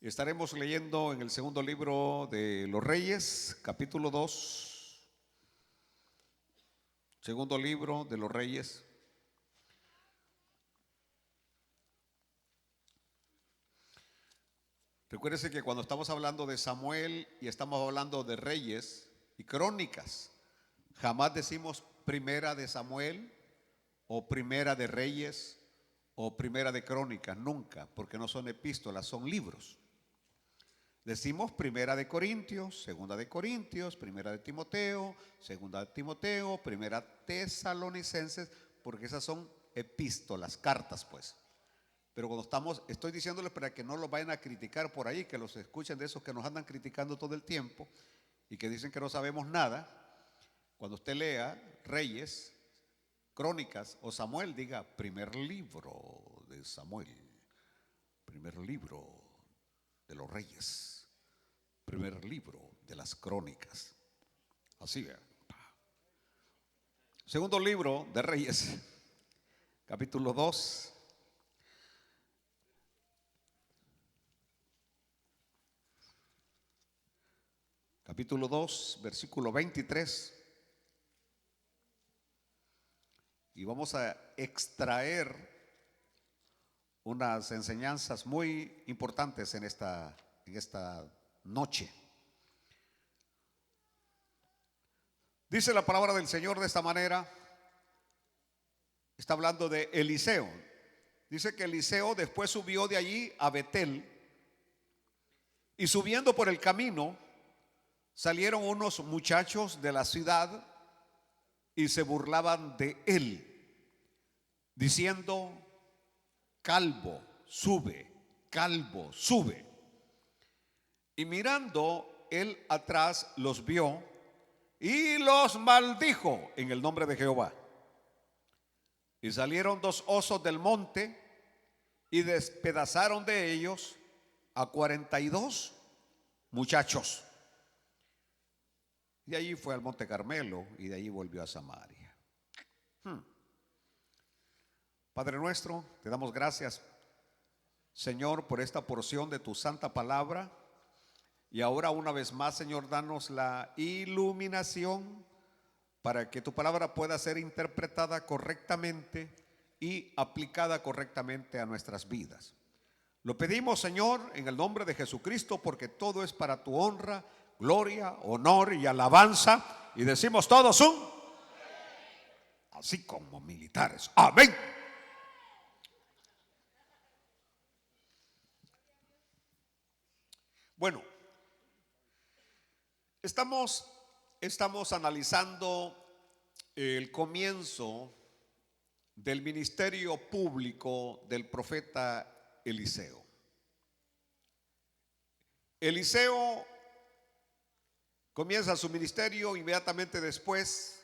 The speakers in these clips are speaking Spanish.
Estaremos leyendo en el segundo libro de los Reyes, capítulo 2. Segundo libro de los Reyes. Recuérdese que cuando estamos hablando de Samuel y estamos hablando de reyes y crónicas, jamás decimos primera de Samuel o primera de reyes o primera de crónicas, nunca, porque no son epístolas, son libros. Decimos primera de Corintios, segunda de Corintios, primera de Timoteo, segunda de Timoteo, primera Tesalonicenses, porque esas son epístolas, cartas pues. Pero cuando estoy diciéndoles para que no los vayan a criticar por ahí, que los escuchen de esos que nos andan criticando todo el tiempo y que dicen que no sabemos nada. Cuando usted lea Reyes, Crónicas o Samuel, diga primer libro de Samuel, primer libro de los Reyes, primer libro de las Crónicas. Así vean. Segundo libro de Reyes, capítulo 2. Capítulo 2, versículo 23. Y vamos a extraer unas enseñanzas muy importantes en esta noche. Dice la palabra del Señor de esta manera. Está hablando de Eliseo. Dice que Eliseo después subió de allí a Betel, y subiendo por el camino salieron unos muchachos de la ciudad y se burlaban de él, diciendo: calvo, sube, calvo, sube. Y mirando él atrás los vio y los maldijo en el nombre de Jehová. Y salieron dos osos del monte y despedazaron de ellos a 42 muchachos. De allí fue al Monte Carmelo y de allí volvió a Samaria. Padre nuestro, te damos gracias, Señor, por esta porción de tu santa palabra. Y ahora una vez más, Señor, danos la iluminación para que tu palabra pueda ser interpretada correctamente y aplicada correctamente a nuestras vidas. Lo pedimos, Señor, en el nombre de Jesucristo, porque todo es para tu honra, gloria, honor y alabanza. Y decimos todos así como militares. Amén. Bueno, estamos analizando el comienzo del ministerio público del profeta Eliseo. Eliseo comienza su ministerio inmediatamente después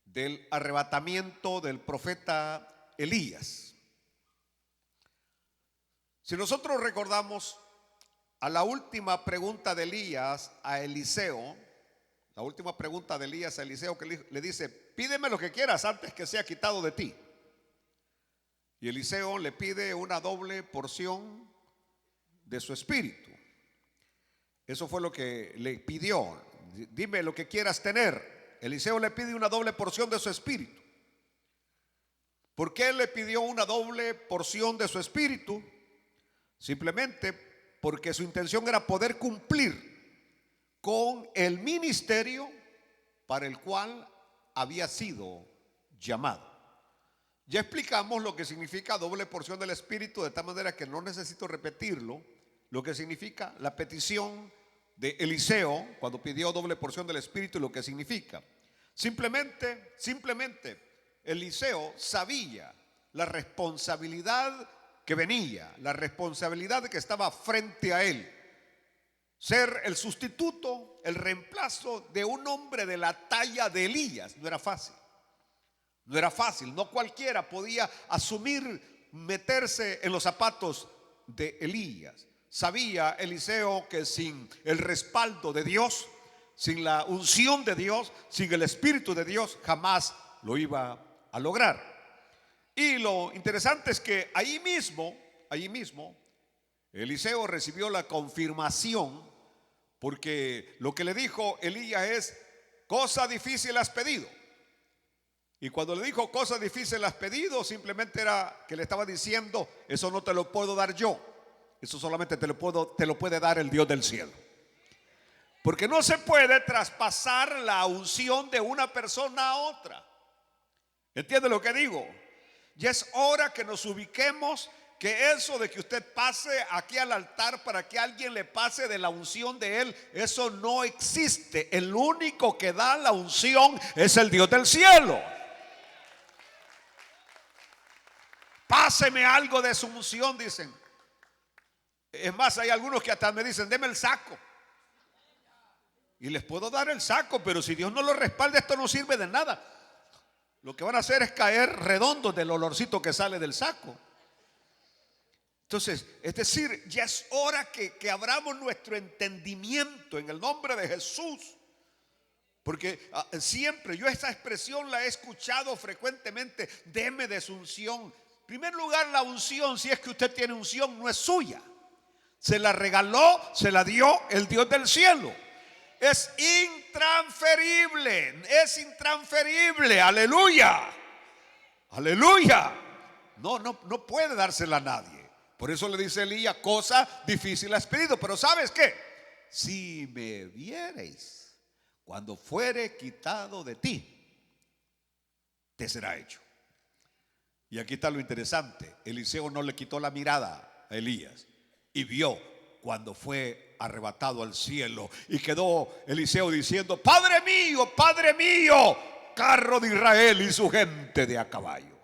del arrebatamiento del profeta Elías. Si nosotros recordamos a la última pregunta de Elías a Eliseo, la última pregunta de Elías a Eliseo, que le dice: pídeme lo que quieras antes que sea quitado de ti. Y Eliseo le pide una doble porción de su espíritu. Eso fue lo que le pidió. Dime lo que quieras tener. Eliseo le pide una doble porción de su espíritu. ¿Por qué le pidió una doble porción de su espíritu? Simplemente porque su intención era poder cumplir con el ministerio para el cual había sido llamado. Ya explicamos lo que significa doble porción del espíritu, de tal manera que no necesito repetirlo. Lo que significa la petición de Eliseo cuando pidió doble porción del espíritu y lo que significa. Simplemente Eliseo sabía la responsabilidad que venía, la responsabilidad que estaba frente a él. Ser el sustituto, el reemplazo de un hombre de la talla de Elías no era fácil. No era fácil, no cualquiera podía asumir, meterse en los zapatos de Elías. Sabía Eliseo que sin el respaldo de Dios, sin la unción de Dios, sin el Espíritu de Dios, jamás lo iba a lograr. Y lo interesante es que allí mismo Eliseo recibió la confirmación porque lo que le dijo Elías es: cosa difícil has pedido. Y cuando le dijo cosa difícil has pedido, simplemente era que le estaba diciendo: eso no te lo puedo dar yo, eso solamente te lo puede dar el Dios del cielo. Porque no se puede traspasar la unción de una persona a otra. ¿Entiende lo que digo? Ya es hora que nos ubiquemos, que eso de que usted pase aquí al altar para que alguien le pase de la unción de él, eso no existe. El único que da la unción es el Dios del cielo. Páseme algo de su unción, dicen. Es más, hay algunos que hasta me dicen: deme el saco. Y les puedo dar el saco, pero si Dios no lo respalda, esto no sirve de nada. Lo que van a hacer es caer redondos del olorcito que sale del saco. Entonces, es decir, ya es hora que abramos nuestro entendimiento en el nombre de Jesús. Porque siempre yo esta expresión la he escuchado frecuentemente: deme de su unción. En primer lugar, la unción, si es que usted tiene unción, no es suya. Se la regaló, se la dio el Dios del cielo. Es intransferible, es intransferible. Aleluya, aleluya. No puede dársela a nadie. Por eso le dice Elías: cosa difícil has pedido. Pero ¿sabes qué? Si me viereis cuando fuere quitado de ti, te será hecho. Y aquí está lo interesante: Eliseo no le quitó la mirada a Elías y vio cuando fue arrebatado al cielo. Y quedó Eliseo diciendo: Padre mío, carro de Israel y su gente de a caballo.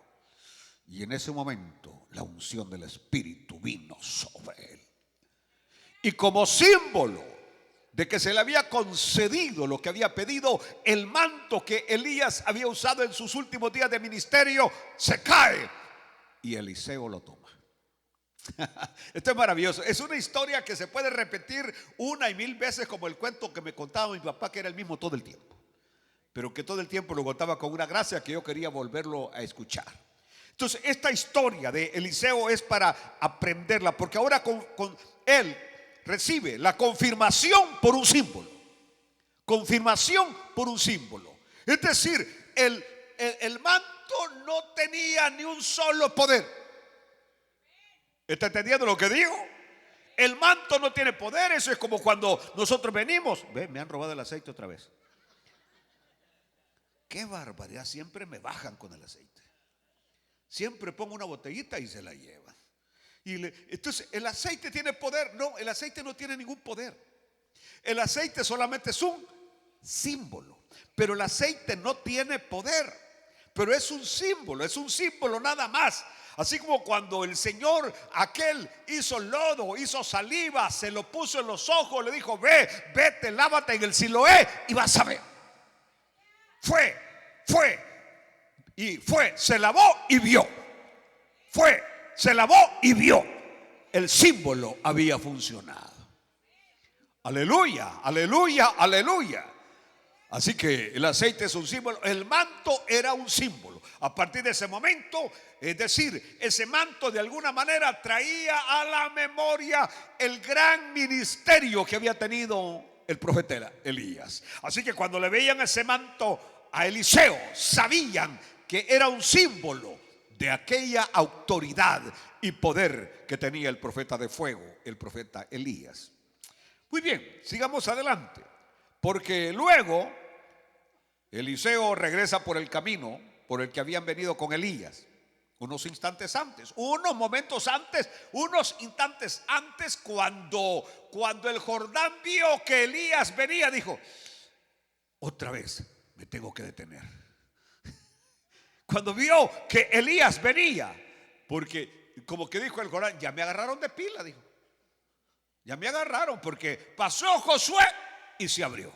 Y en ese momento la unción del Espíritu vino sobre él. Y como símbolo de que se le había concedido lo que había pedido, el manto que Elías había usado en sus últimos días de ministerio se cae y Eliseo lo toma. Esto es maravilloso. Es una historia que se puede repetir una y mil veces, como el cuento que me contaba mi papá, que era el mismo todo el tiempo, pero que todo el tiempo lo contaba con una gracia que yo quería volverlo a escuchar. Entonces, esta historia de Eliseo es para aprenderla, porque ahora con él recibe la confirmación por un símbolo. Confirmación por un símbolo. Es decir, el manto no tenía ni un solo poder. ¿Está entendiendo lo que digo? El manto no tiene poder. Eso es como cuando nosotros venimos. Ve, me han robado el aceite otra vez. Qué barbaridad, siempre me bajan con el aceite. Siempre pongo una botellita y se la llevan. Entonces, ¿el aceite tiene poder? No, el aceite no tiene ningún poder. El aceite solamente es un símbolo. Pero el aceite no tiene poder. Pero es un símbolo nada más. Así como cuando el Señor aquel hizo lodo, hizo saliva, se lo puso en los ojos, le dijo: vete, lávate en el Siloé y vas a ver. Se lavó y vio. Se lavó y vio. El símbolo había funcionado. Aleluya, aleluya, aleluya. Así que el aceite es un símbolo, el manto era un símbolo. A partir de ese momento, es decir, ese manto de alguna manera traía a la memoria el gran ministerio que había tenido el profeta Elías. Así que cuando le veían ese manto a Eliseo, sabían que era un símbolo de aquella autoridad y poder que tenía el profeta de fuego, el profeta Elías. Muy bien, sigamos adelante, porque luego Eliseo regresa por el camino por el que habían venido con Elías. Unos instantes antes, unos instantes antes, cuando el Jordán vio que Elías venía, dijo: otra vez me tengo que detener. Cuando vio que Elías venía, porque como que dijo el Jordán: ya me agarraron de pila, dijo. Ya me agarraron, porque pasó Josué y se abrió.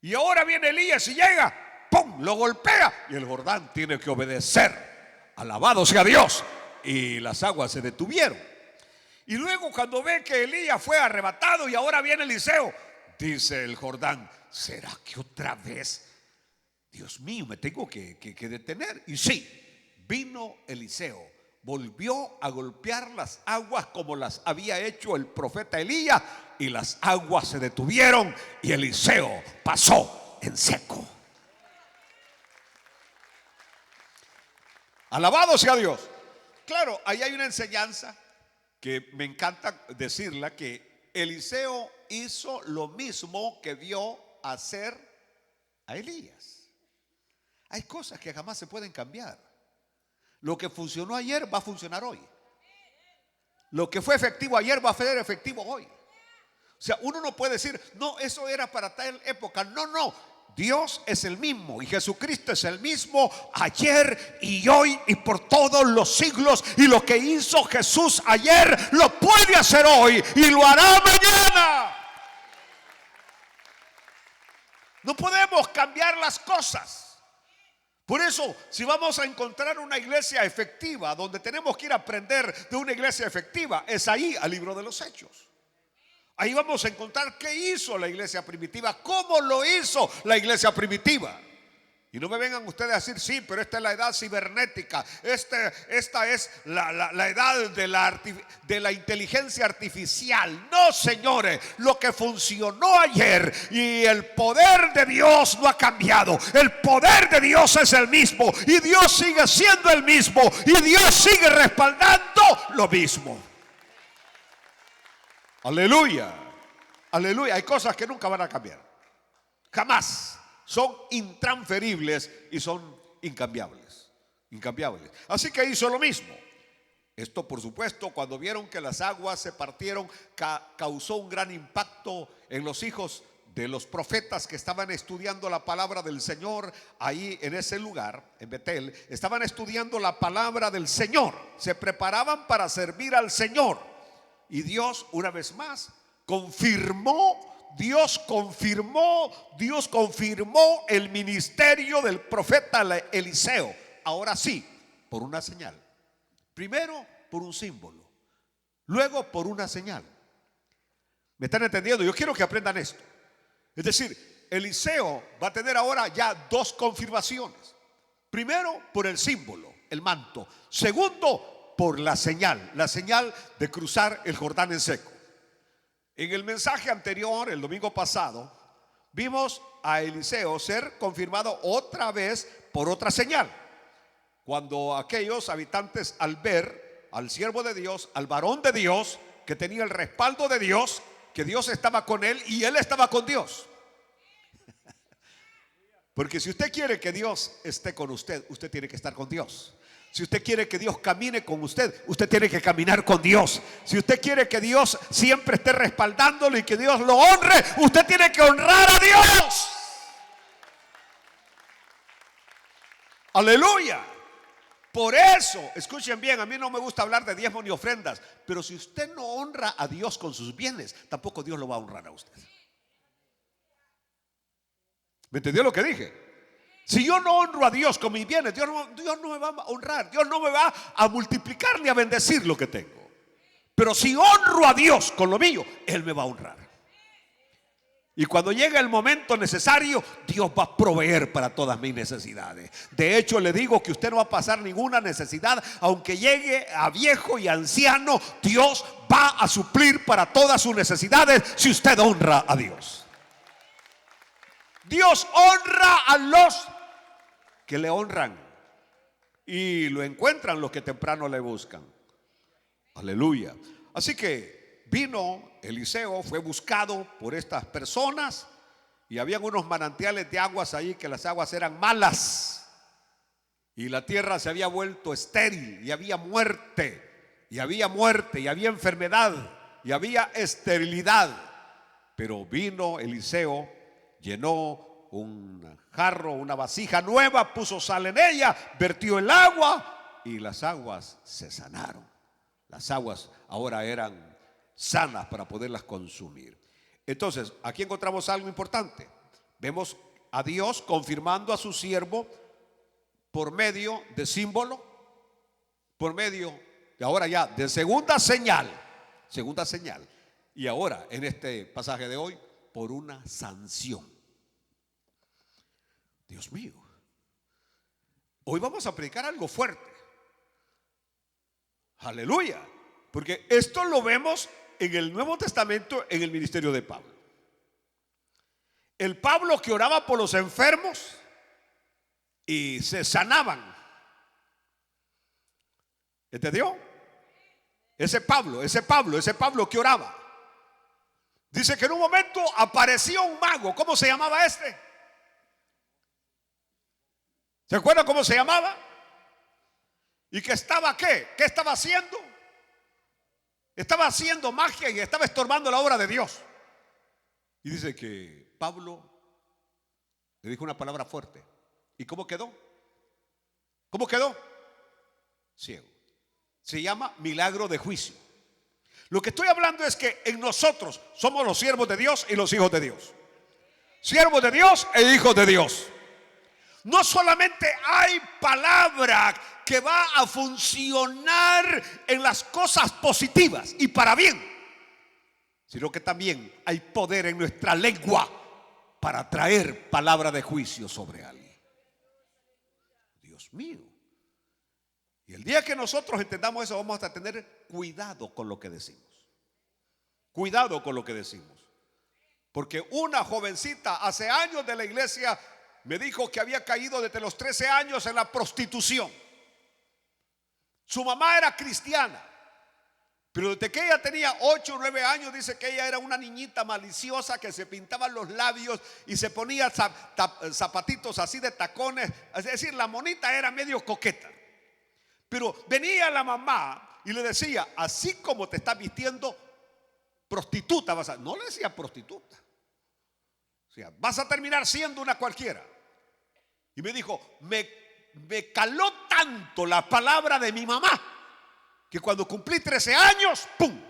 Y ahora viene Elías y llega, ¡pum!, lo golpea y el Jordán tiene que obedecer. Alabado sea Dios. Y las aguas se detuvieron. Y luego cuando ve que Elías fue arrebatado y ahora viene Eliseo, dice el Jordán: ¿será que otra vez? Dios mío, me tengo que detener. Y sí, vino Eliseo volvió a golpear las aguas como las había hecho el profeta Elías, y las aguas se detuvieron y Eliseo pasó en seco. Alabado sea Dios. Claro, ahí hay una enseñanza que me encanta decirla, que Eliseo hizo lo mismo que vio hacer a Elías. Hay cosas que jamás se pueden cambiar. Lo que funcionó ayer va a funcionar hoy. Lo que fue efectivo ayer va a ser efectivo hoy. O sea, uno no puede decir, no, eso era para tal época. No, no. Dios es el mismo y Jesucristo es el mismo ayer y hoy y por todos los siglos. Y lo que hizo Jesús ayer lo puede hacer hoy y lo hará mañana. No podemos cambiar las cosas. Por eso, si vamos a encontrar una iglesia efectiva, donde tenemos que ir a aprender de una iglesia efectiva, es ahí, al libro de los Hechos. Ahí vamos a encontrar qué hizo la iglesia primitiva, cómo lo hizo la iglesia primitiva. Y no me vengan ustedes a decir, sí, pero esta es la edad cibernética, esta es la edad de la inteligencia artificial. No, señores, lo que funcionó ayer y el poder de Dios no ha cambiado. El poder de Dios es el mismo y Dios sigue siendo el mismo y Dios sigue respaldando lo mismo. Aleluya, aleluya. Hay cosas que nunca van a cambiar, jamás. Son intransferibles y son incambiables. Así que hizo lo mismo. Esto, por supuesto, cuando vieron que las aguas se partieron, causó un gran impacto en los hijos de los profetas que estaban estudiando la palabra del Señor. Ahí en ese lugar, en Betel, estaban estudiando la palabra del Señor. Se preparaban para servir al Señor. Y Dios, una vez más, Dios confirmó el ministerio del profeta Eliseo. Ahora sí, por una señal. Primero por un símbolo, luego por una señal. ¿Me están entendiendo? Yo quiero que aprendan esto. Es decir, Eliseo va a tener ahora ya dos confirmaciones. Primero por el símbolo, el manto. Segundo por la señal de cruzar el Jordán en seco. En el mensaje anterior, el domingo pasado, vimos a Eliseo ser confirmado otra vez por otra señal. Cuando aquellos habitantes, al ver al siervo de Dios, al varón de Dios, que tenía el respaldo de Dios, que Dios estaba con él y él estaba con Dios. Porque si usted quiere que Dios esté con usted, usted tiene que estar con Dios. Si usted quiere que Dios camine con usted, usted tiene que caminar con Dios. Si usted quiere que Dios siempre esté respaldándolo y que Dios lo honre, usted tiene que honrar a Dios. Aleluya. Por eso, escuchen bien, a mí no me gusta hablar de diezmos ni ofrendas, pero si usted no honra a Dios con sus bienes, tampoco Dios lo va a honrar a usted. ¿Me entendió lo que dije? Si yo no honro a Dios con mis bienes, Dios no me va a honrar, Dios no me va a multiplicar ni a bendecir lo que tengo. Pero si honro a Dios con lo mío, Él me va a honrar. Y cuando llegue el momento necesario, Dios va a proveer para todas mis necesidades. De hecho, le digo que usted no va a pasar ninguna necesidad. Aunque llegue a viejo y anciano, Dios va a suplir para todas sus necesidades si usted honra a Dios. Dios honra a los que le honran y lo encuentran los que temprano le buscan. Aleluya. Así que vino Eliseo, fue buscado por estas personas y habían unos manantiales de aguas ahí, que las aguas eran malas y la tierra se había vuelto estéril y había muerte y había enfermedad y había esterilidad. Pero vino Eliseo, llenó un jarro, una vasija nueva, puso sal en ella, vertió el agua y las aguas se sanaron. Las aguas ahora eran sanas para poderlas consumir. Entonces, aquí encontramos algo importante. Vemos a Dios confirmando a su siervo por medio de símbolo, por medio de ahora ya de segunda señal, y ahora en este pasaje de hoy por una sanción. Dios mío, hoy vamos a predicar algo fuerte. Aleluya. Porque esto lo vemos en el Nuevo Testamento, en el ministerio de Pablo. El Pablo que oraba por los enfermos y se sanaban. ¿Entendió? Ese Pablo que oraba. Dice que en un momento apareció un mago. ¿Cómo se llamaba este? ¿Se acuerda cómo se llamaba? ¿Y que estaba qué? ¿Qué estaba haciendo? Estaba haciendo magia y estaba estorbando la obra de Dios. Y dice que Pablo le dijo una palabra fuerte. ¿Y cómo quedó? ¿Cómo quedó? Ciego. Se llama milagro de juicio. Lo que estoy hablando es que en nosotros somos los siervos de Dios y los hijos de Dios. Siervos de Dios e hijos de Dios. No solamente hay palabra que va a funcionar en las cosas positivas y para bien, sino que también hay poder en nuestra lengua para traer palabra de juicio sobre alguien. Dios mío. Y el día que nosotros entendamos eso, vamos a tener cuidado con lo que decimos. Cuidado con lo que decimos. Porque una jovencita hace años de la iglesia me dijo que había caído desde los 13 años en la prostitución. Su mamá era cristiana, pero desde que ella tenía 8 o 9 años, dice que ella era una niñita maliciosa que se pintaba los labios y se ponía zapatitos así de tacones. Es decir, la monita era medio coqueta. Pero venía la mamá y le decía: así como te estás vistiendo, prostituta vas a... No le decía prostituta, o sea, vas a terminar siendo una cualquiera. Y me dijo, me caló tanto la palabra de mi mamá que cuando cumplí 13 años, ¡pum!,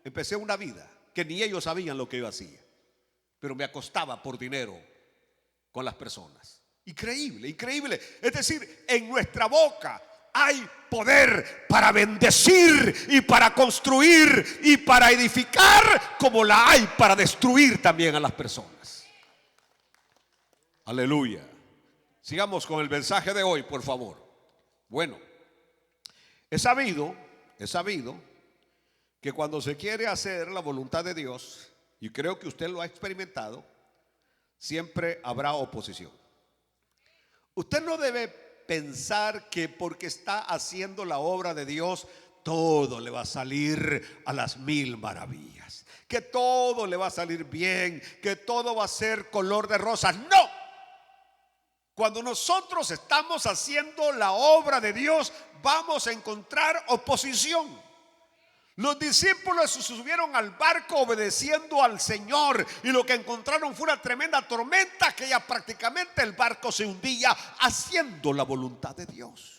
empecé una vida que ni ellos sabían lo que yo hacía, pero me acostaba por dinero con las personas. Increíble, increíble. Es decir, en nuestra boca hay poder para bendecir y para construir y para edificar, como la hay para destruir también a las personas. Aleluya. Sigamos con el mensaje de hoy, por favor. Bueno, es sabido que cuando se quiere hacer la voluntad de Dios, y creo que usted lo ha experimentado, siempre habrá oposición. Usted no debe pensar que porque está haciendo la obra de Dios todo le va a salir a las mil maravillas, que todo le va a salir bien, que todo va a ser color de rosas. ¡No! Cuando nosotros estamos haciendo la obra de Dios, vamos a encontrar oposición. Los discípulos se subieron al barco obedeciendo al Señor, y lo que encontraron fue una tremenda tormenta que ya prácticamente el barco se hundía haciendo la voluntad de Dios.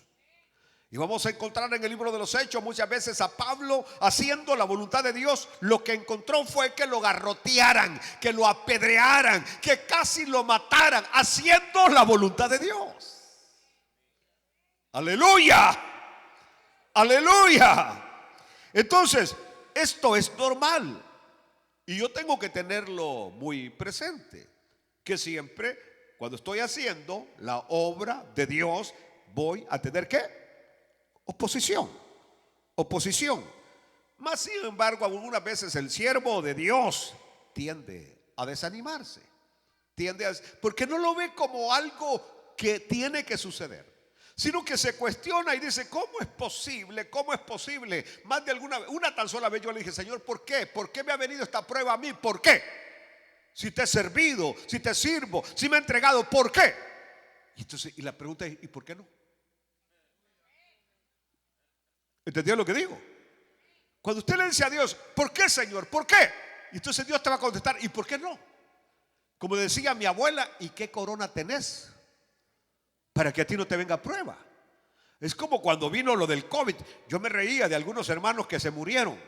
Y vamos a encontrar en el libro de los Hechos muchas veces a Pablo haciendo la voluntad de Dios. Lo que encontró fue que lo garrotearan, que lo apedrearan, que casi lo mataran, haciendo la voluntad de Dios. Aleluya, aleluya. Entonces, esto es normal y yo tengo que tenerlo muy presente, que siempre cuando estoy haciendo la obra de Dios voy a tener ¿qué? Oposición. Mas sin embargo, algunas veces el siervo de Dios tiende a desanimarse, porque no lo ve como algo que tiene que suceder, sino que se cuestiona y dice: ¿cómo es posible? ¿Cómo es posible? Más de alguna vez, una tan sola vez yo le dije: Señor, ¿por qué? ¿Por qué me ha venido esta prueba a mí? ¿Por qué? Si te he servido, si te sirvo, si me he entregado, ¿por qué? Y la pregunta es: ¿y por qué no? ¿Entendió lo que digo? Cuando usted le dice a Dios: ¿por qué, Señor? ¿Por qué? Y entonces Dios te va a contestar: ¿y por qué no? Como decía mi abuela: ¿y qué corona tenés para que a ti no te venga prueba? Es como cuando vino lo del COVID. Yo me reía de algunos hermanos que se murieron,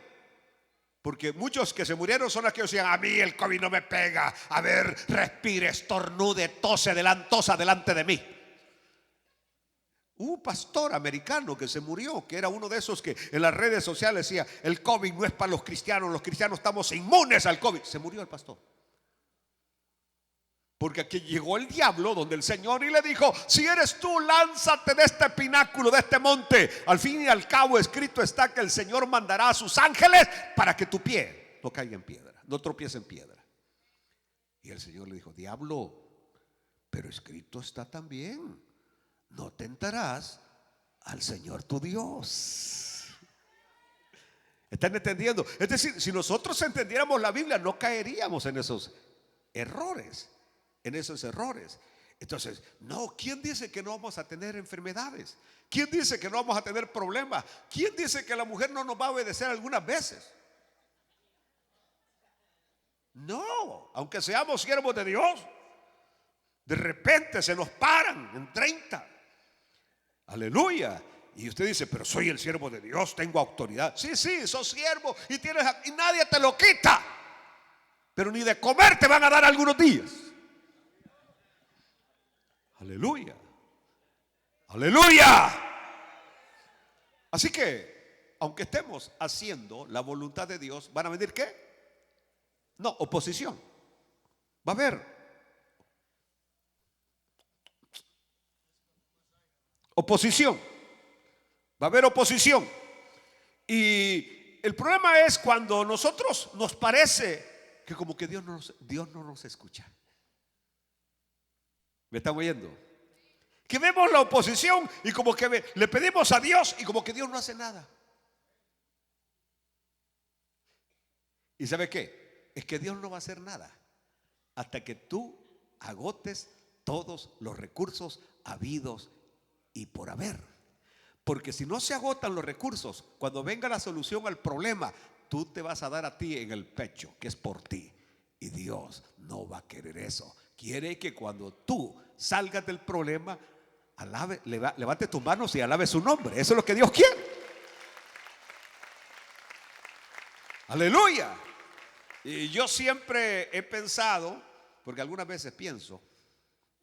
porque muchos que se murieron son los que decían: a mí el COVID no me pega. A ver, respire, estornude, tosa delante de mí. Un pastor americano que se murió, que era uno de esos que en las redes sociales decía: el COVID no es para los cristianos estamos inmunes al COVID. Se murió el pastor. Porque aquí llegó el diablo donde el Señor y le dijo: si eres tú, lánzate de este pináculo, de este monte. Al fin y al cabo escrito está que el Señor mandará a sus ángeles para que tu pie no caiga en piedra, no tropiece en piedra. Y el Señor le dijo: diablo, pero escrito está también: no tentarás al Señor tu Dios. ¿Están entendiendo? Es decir, si nosotros entendiéramos la Biblia, no caeríamos en esos errores. Entonces, no, ¿quién dice que no vamos a tener enfermedades? ¿Quién dice que no vamos a tener problemas? ¿Quién dice que la mujer no nos va a obedecer algunas veces? No, aunque seamos siervos de Dios, de repente se nos paran en 30. Aleluya. Y usted dice: pero soy el siervo de Dios, tengo autoridad. Sí, sos siervo y nadie te lo quita. Pero ni de comer te van a dar algunos días. Aleluya. Aleluya. Así que, aunque estemos haciendo la voluntad de Dios, ¿van a venir qué? No, oposición. Va a haber oposición. Va a haber oposición. Y el problema es cuando nosotros nos parece que como que Dios no nos escucha. ¿Me están oyendo? Que vemos la oposición y como que le pedimos a Dios y como que Dios no hace nada. ¿Y sabe qué? Es que Dios no va a hacer nada hasta que tú agotes todos los recursos habidos y por haber. Porque si no se agotan los recursos, cuando venga la solución al problema, tú te vas a dar a ti en el pecho, que es por ti. Y Dios no va a querer eso. Quiere que cuando tú salgas del problema, levante tus manos y alabe su nombre. Eso es lo que Dios quiere. Aleluya. Y yo siempre he pensado, porque algunas veces pienso,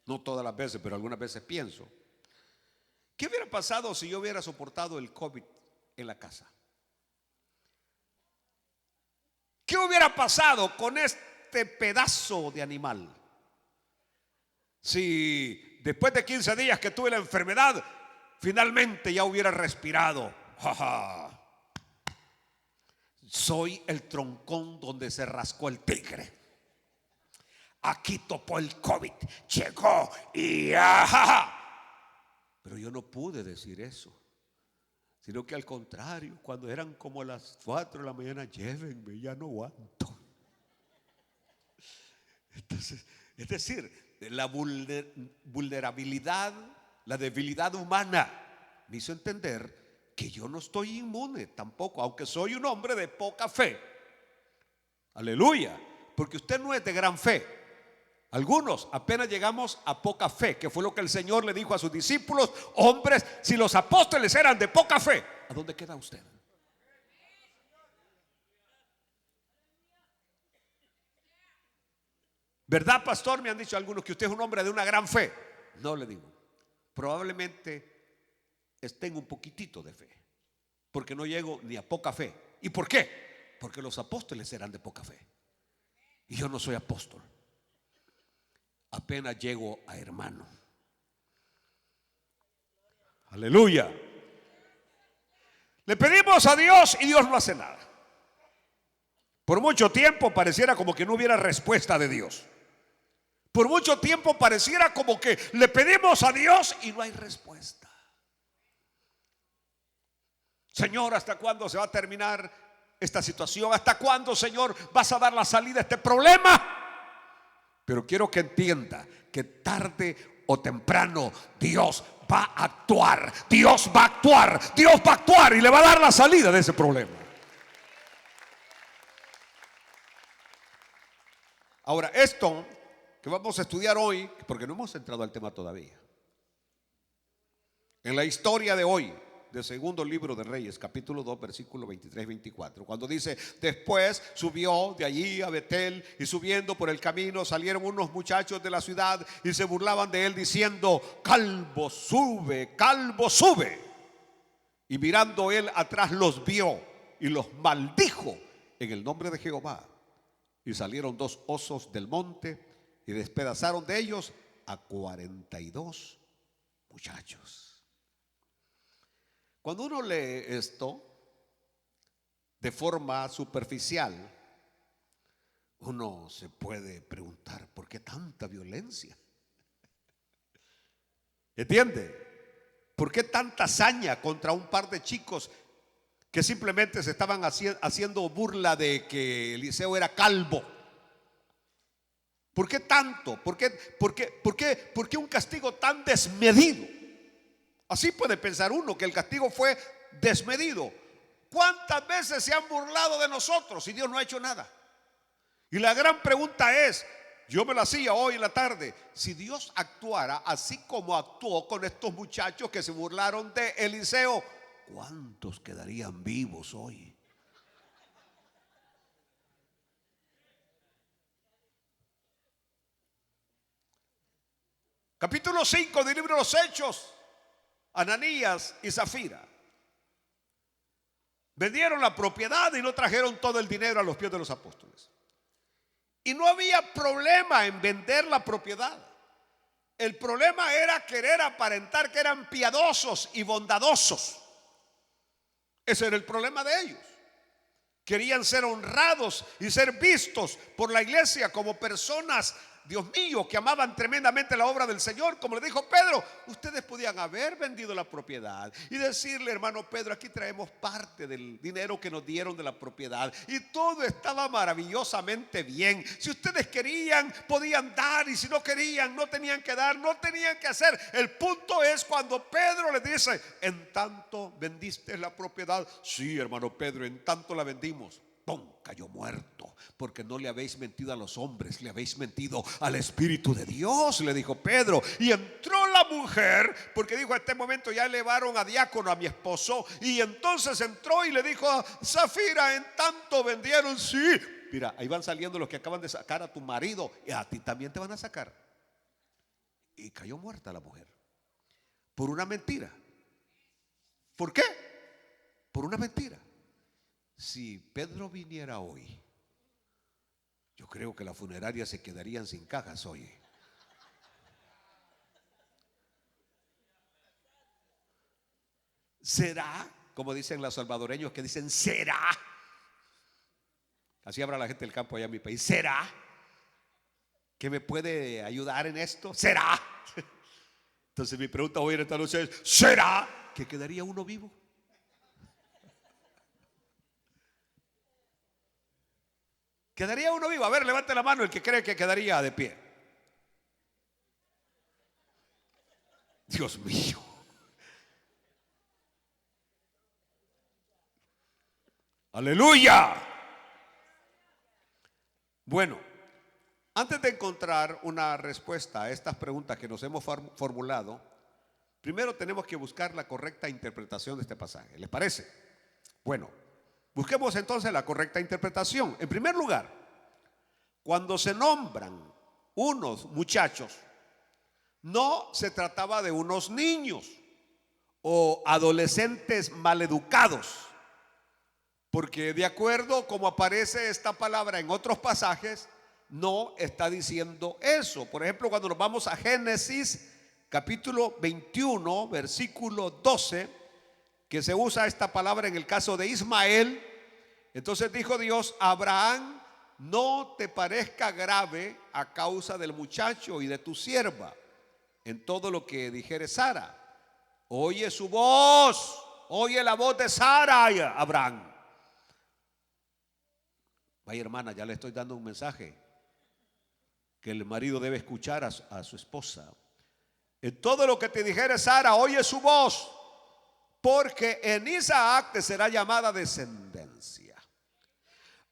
no todas las veces, pero algunas veces pienso, ¿qué hubiera pasado si yo hubiera soportado el COVID en la casa? ¿Qué hubiera pasado con este pedazo de animal? Si después de 15 días que tuve la enfermedad, finalmente ya hubiera respirado. Soy el troncón donde se rascó el tigre. Aquí topó el COVID, llegó y pero yo no pude decir eso, sino que al contrario, cuando eran como las 4 de la mañana, llévenme, ya no aguanto. Entonces, es decir, la vulnerabilidad, la debilidad humana me hizo entender que yo no estoy inmune tampoco, aunque soy un hombre de poca fe. Aleluya, porque usted no es de gran fe. Algunos apenas llegamos a poca fe, que fue lo que el Señor le dijo a sus discípulos: hombres, si los apóstoles eran de poca fe, ¿a dónde queda usted? ¿Verdad, pastor? Me han dicho algunos que usted es un hombre de una gran fe. No, le digo, probablemente tengo un poquitito de fe, porque no llego ni a poca fe. ¿Y por qué? Porque los apóstoles eran de poca fe y yo no soy apóstol. Apenas llego a hermano. Aleluya. Le pedimos a Dios y Dios no hace nada. Por mucho tiempo pareciera como que no hubiera respuesta de Dios. Por mucho tiempo pareciera como que le pedimos a Dios y no hay respuesta. Señor, ¿hasta cuándo se va a terminar esta situación? ¿Hasta cuándo, Señor, vas a dar la salida a este problema? Pero quiero que entienda que tarde o temprano Dios va a actuar. Dios va a actuar. Dios va a actuar y le va a dar la salida de ese problema. Ahora, esto que vamos a estudiar hoy, porque no hemos entrado al tema todavía, en la historia de hoy, del segundo libro de Reyes, capítulo 2, versículo 23-24, cuando dice: después subió de allí a Betel, y subiendo por el camino salieron unos muchachos de la ciudad y se burlaban de él diciendo: calvo sube, calvo sube. Y mirando él atrás los vio y los maldijo en el nombre de Jehová. Y salieron 2 osos del monte y despedazaron de ellos a 42 muchachos. Cuando uno lee esto de forma superficial, uno se puede preguntar, ¿por qué tanta violencia? ¿Entiende? ¿Por qué tanta hazaña contra un par de chicos que simplemente se estaban haciendo burla de que Eliseo era calvo? ¿Por qué tanto? ¿Por qué un castigo tan desmedido? Así puede pensar uno, que el castigo fue desmedido. ¿Cuántas veces se han burlado de nosotros y Dios no ha hecho nada? Y la gran pregunta es, yo me la hacía hoy en la tarde, si Dios actuara así como actuó con estos muchachos que se burlaron de Eliseo, ¿cuántos quedarían vivos hoy? Capítulo 5 del libro de los Hechos. Ananías y Zafira vendieron la propiedad y no trajeron todo el dinero a los pies de los apóstoles. Y no había problema en vender la propiedad. El problema era querer aparentar que eran piadosos y bondadosos. Ese era el problema de ellos. Querían ser honrados y ser vistos por la iglesia como personas, Dios mío, que amaban tremendamente la obra del Señor. Como le dijo Pedro, ustedes podían haber vendido la propiedad y decirle, hermano Pedro, aquí traemos parte del dinero que nos dieron de la propiedad y todo estaba maravillosamente bien. Si ustedes querían, podían dar, y si no querían, no tenían que dar, no tenían que hacer. El punto es cuando Pedro le dice, ¿en tanto vendiste la propiedad? Sí, hermano Pedro, en tanto la vendimos. ¡Pum! Cayó muerto, porque no le habéis mentido a los hombres, le habéis mentido al Espíritu de Dios, le dijo Pedro. Y entró la mujer, porque dijo, a este momento ya elevaron a diácono a mi esposo, y entonces entró y le dijo a Zafira, ¿en tanto vendieron? Sí. Mira, ahí van saliendo los que acaban de sacar a tu marido, y a ti también te van a sacar. Y cayó muerta la mujer por una mentira. ¿Por qué? Por una mentira. Si Pedro viniera hoy, yo creo que las funerarias se quedarían sin cajas hoy. ¿Será? Como dicen los salvadoreños, que dicen ¿será? Así habla la gente del campo allá en mi país. ¿Será que me puede ayudar en esto? ¿Será? Entonces mi pregunta hoy en esta noche es, ¿será que quedaría uno vivo? ¿Quedaría uno vivo? A ver, levante la mano el que cree que quedaría de pie. Dios mío. Aleluya. Bueno, antes de encontrar una respuesta a estas preguntas que nos hemos formulado, primero tenemos que buscar la correcta interpretación de este pasaje. ¿Les parece? Bueno, busquemos entonces la correcta interpretación. En primer lugar, cuando se nombran unos muchachos, no se trataba de unos niños o adolescentes maleducados, porque de acuerdo como aparece esta palabra en otros pasajes, no está diciendo eso. Por ejemplo, cuando nos vamos a Génesis capítulo 21, versículo 12, que se usa esta palabra en el caso de Ismael. Entonces dijo Dios a Abraham, no te parezca grave a causa del muchacho y de tu sierva en todo lo que dijere Sara. Oye su voz, oye la voz de Sara, Abraham. Vaya hermana, ya le estoy dando un mensaje que el marido debe escuchar a su esposa. En todo lo que te dijere Sara, oye su voz, porque en Isaac te será llamada descendencia.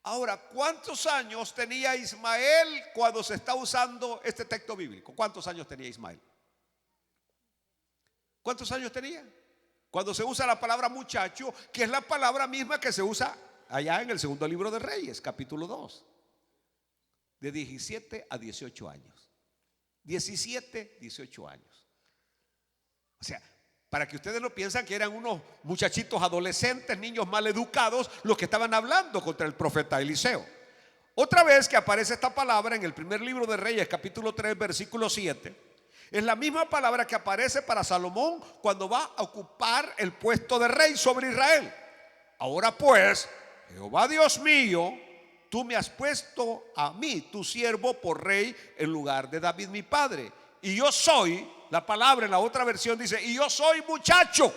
Ahora, ¿cuántos años tenía Ismael cuando se está usando este texto bíblico? ¿Cuántos años tenía Ismael? ¿Cuántos años tenía? Cuando se usa la palabra muchacho, que es la palabra misma que se usa allá en el segundo libro de Reyes, capítulo 2, de 17 a 18 años. 17, 18 años. O sea, para que ustedes no piensan que eran unos muchachitos adolescentes, niños mal educados, los que estaban hablando contra el profeta Eliseo. Otra vez que aparece esta palabra en el primer libro de Reyes, capítulo 3, versículo 7. Es la misma palabra que aparece para Salomón cuando va a ocupar el puesto de rey sobre Israel. Ahora pues, Jehová Dios mío, tú me has puesto a mí, tu siervo, por rey en lugar de David mi padre. Y yo soy, la palabra en la otra versión dice, y yo soy muchacho.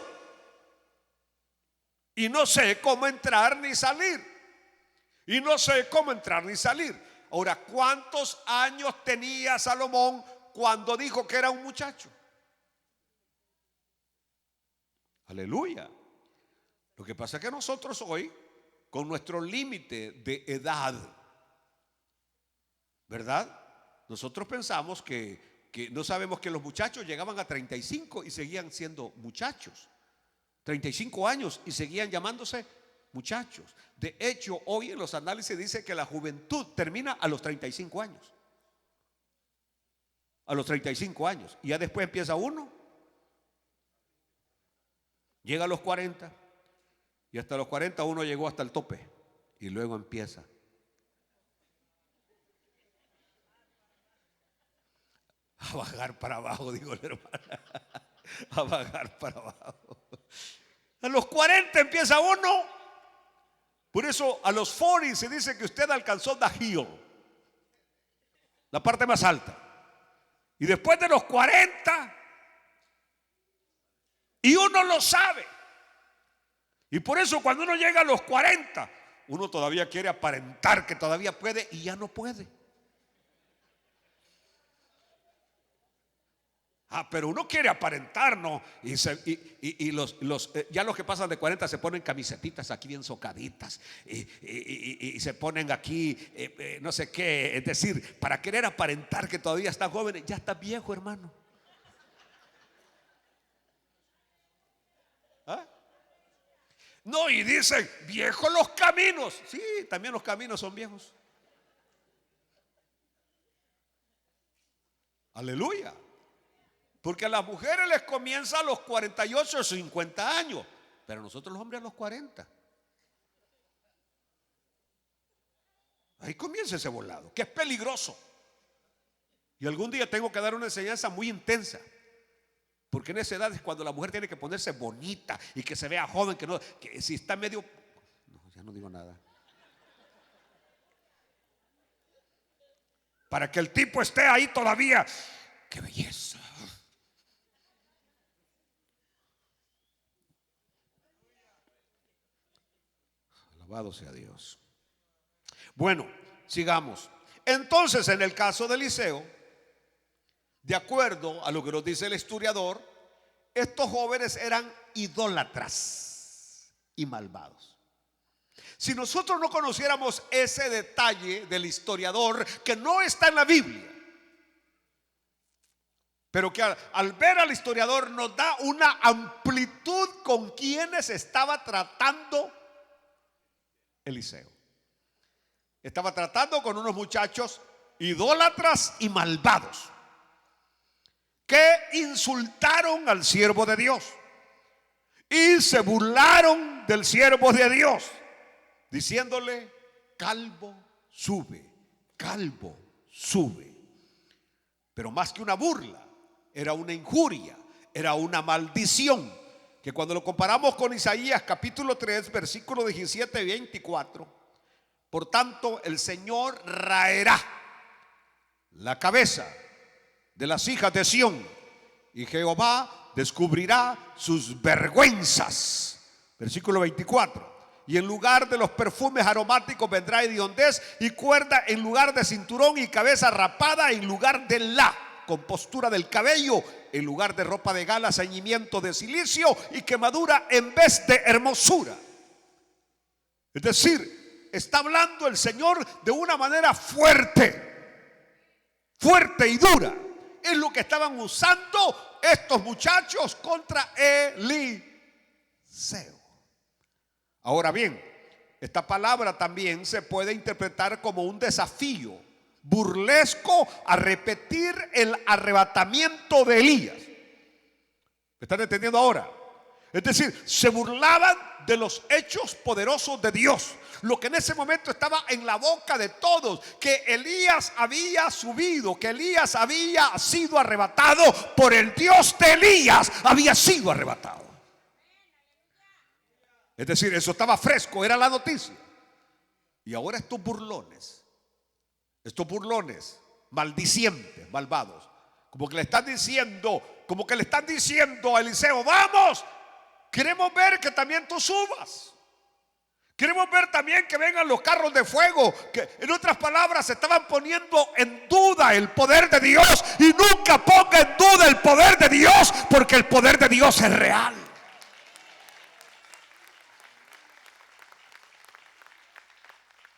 Y no sé cómo entrar ni salir. Y no sé cómo entrar ni salir. Ahora, ¿cuántos años tenía Salomón cuando dijo que era un muchacho? Aleluya. Lo que pasa es que nosotros hoy, con nuestro límite de edad, ¿verdad? Nosotros pensamos que no sabemos que los muchachos llegaban a 35 y seguían siendo muchachos. 35 años y seguían llamándose muchachos. De hecho, hoy en los análisis dice que la juventud termina a los 35 años. A los 35 años. Y ya después empieza uno. Llega a los 40. Y hasta los 40 uno llegó hasta el tope. Y luego empieza a bajar para abajo, digo la hermana. A bajar para abajo. A los 40 empieza uno. Por eso a los 40 se dice que usted alcanzó the hill, la parte más alta. Y después de los 40, y uno lo sabe. Y por eso cuando uno llega a los 40, uno todavía quiere aparentar que todavía puede y ya no puede. Pero uno quiere aparentar, ¿no? Y ya los que pasan de 40 se ponen camisetitas aquí bien socaditas y se ponen aquí no sé qué. Es decir, para querer aparentar que todavía están jóvenes. Ya está viejo, hermano. ¿Ah? No, y dicen, viejos los caminos. Sí, también los caminos son viejos. Aleluya. Porque a las mujeres les comienza a los 48 o 50 años, pero a nosotros los hombres a los 40. Ahí comienza ese volado, que es peligroso. Y algún día tengo que dar una enseñanza muy intensa, porque en esa edad es cuando la mujer tiene que ponerse bonita y que se vea joven, que si está medio... No, ya no digo nada. Para que el tipo esté ahí todavía. ¡Qué belleza! Alabado sea Dios. Bueno, sigamos. Entonces, en el caso de Eliseo, de acuerdo a lo que nos dice el historiador, estos jóvenes eran idólatras y malvados. Si nosotros no conociéramos ese detalle del historiador, que no está en la Biblia, pero que al ver al historiador nos da una amplitud con quienes estaba tratando Eliseo. Estaba tratando con unos muchachos idólatras y malvados que insultaron al siervo de Dios y se burlaron del siervo de Dios, diciéndole: calvo sube, calvo sube. Pero más que una burla, era una injuria, era una maldición, que cuando lo comparamos con Isaías capítulo 3 versículo 17 y 24, por tanto el Señor raerá la cabeza de las hijas de Sión y Jehová descubrirá sus vergüenzas. Versículo 24. Y en lugar de los perfumes aromáticos vendrá hediondez y cuerda en lugar de cinturón y cabeza rapada en lugar de la compostura del cabello, en lugar de ropa de gala, ceñimiento de silicio y quemadura en vez de hermosura. Es decir, está hablando el Señor de una manera fuerte, fuerte y dura. Es lo que estaban usando estos muchachos contra Eliseo. Ahora bien, esta palabra también se puede interpretar como un desafío burlesco a repetir el arrebatamiento de Elías. ¿Me están entendiendo ahora? Es decir, se burlaban de los hechos poderosos de Dios. Lo que en ese momento estaba en la boca de todos, que Elías había subido, que Elías había sido arrebatado por el Dios de Elías, había sido arrebatado. Es decir, eso estaba fresco, era la noticia. Y ahora estos burlones, maldicientes, malvados, como que le están diciendo a Eliseo: vamos, queremos ver que también tú subas. Queremos ver también que vengan los carros de fuego. Que, en otras palabras, estaban poniendo en duda el poder de Dios. Y nunca ponga en duda el poder de Dios, porque el poder de Dios es real.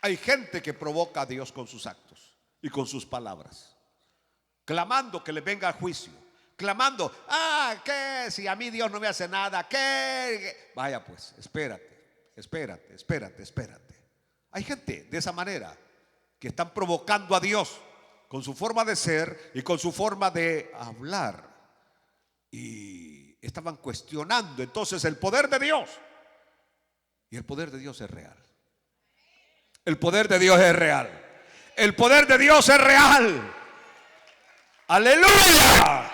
Hay gente que provoca a Dios con sus actos y con sus palabras, clamando que le venga el juicio, clamando: que si a mí Dios no me hace nada, que vaya pues, espérate. Hay gente de esa manera que están provocando a Dios con su forma de ser y con su forma de hablar, y estaban cuestionando entonces el poder de Dios. Y el poder de Dios es real. El poder de Dios es real. El poder de Dios es real. Aleluya.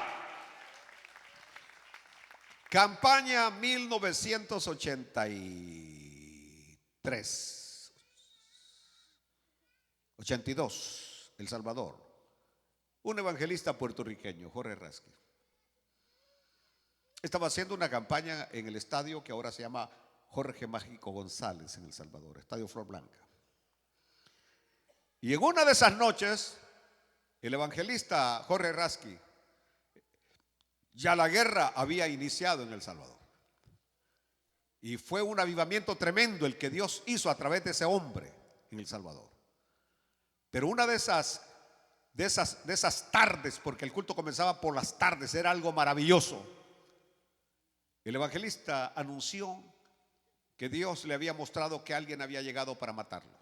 Campaña 1982, El Salvador. Un evangelista puertorriqueño, Jorge Rasky, estaba haciendo una campaña en el estadio que ahora se llama Jorge Mágico González en El Salvador, Estadio Flor Blanca. Y en una de esas noches, el evangelista Jorge Rasky, ya la guerra había iniciado en El Salvador. Y fue un avivamiento tremendo el que Dios hizo a través de ese hombre en El Salvador. Pero una de esas tardes, porque el culto comenzaba por las tardes, era algo maravilloso. El evangelista anunció que Dios le había mostrado que alguien había llegado para matarlo.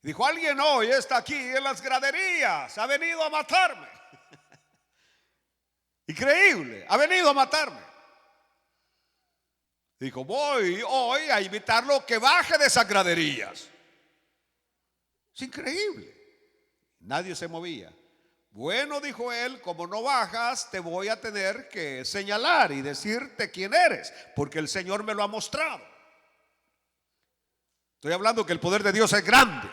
Dijo: alguien hoy está aquí en las graderías, ha venido a matarme. Increíble, ha venido a matarme. Dijo: voy hoy a invitarlo que baje de esas graderías. Es increíble. Nadie se movía. Bueno, dijo él, como no bajas, te voy a tener que señalar y decirte quién eres, porque el Señor me lo ha mostrado. Estoy hablando que el poder de Dios es grande.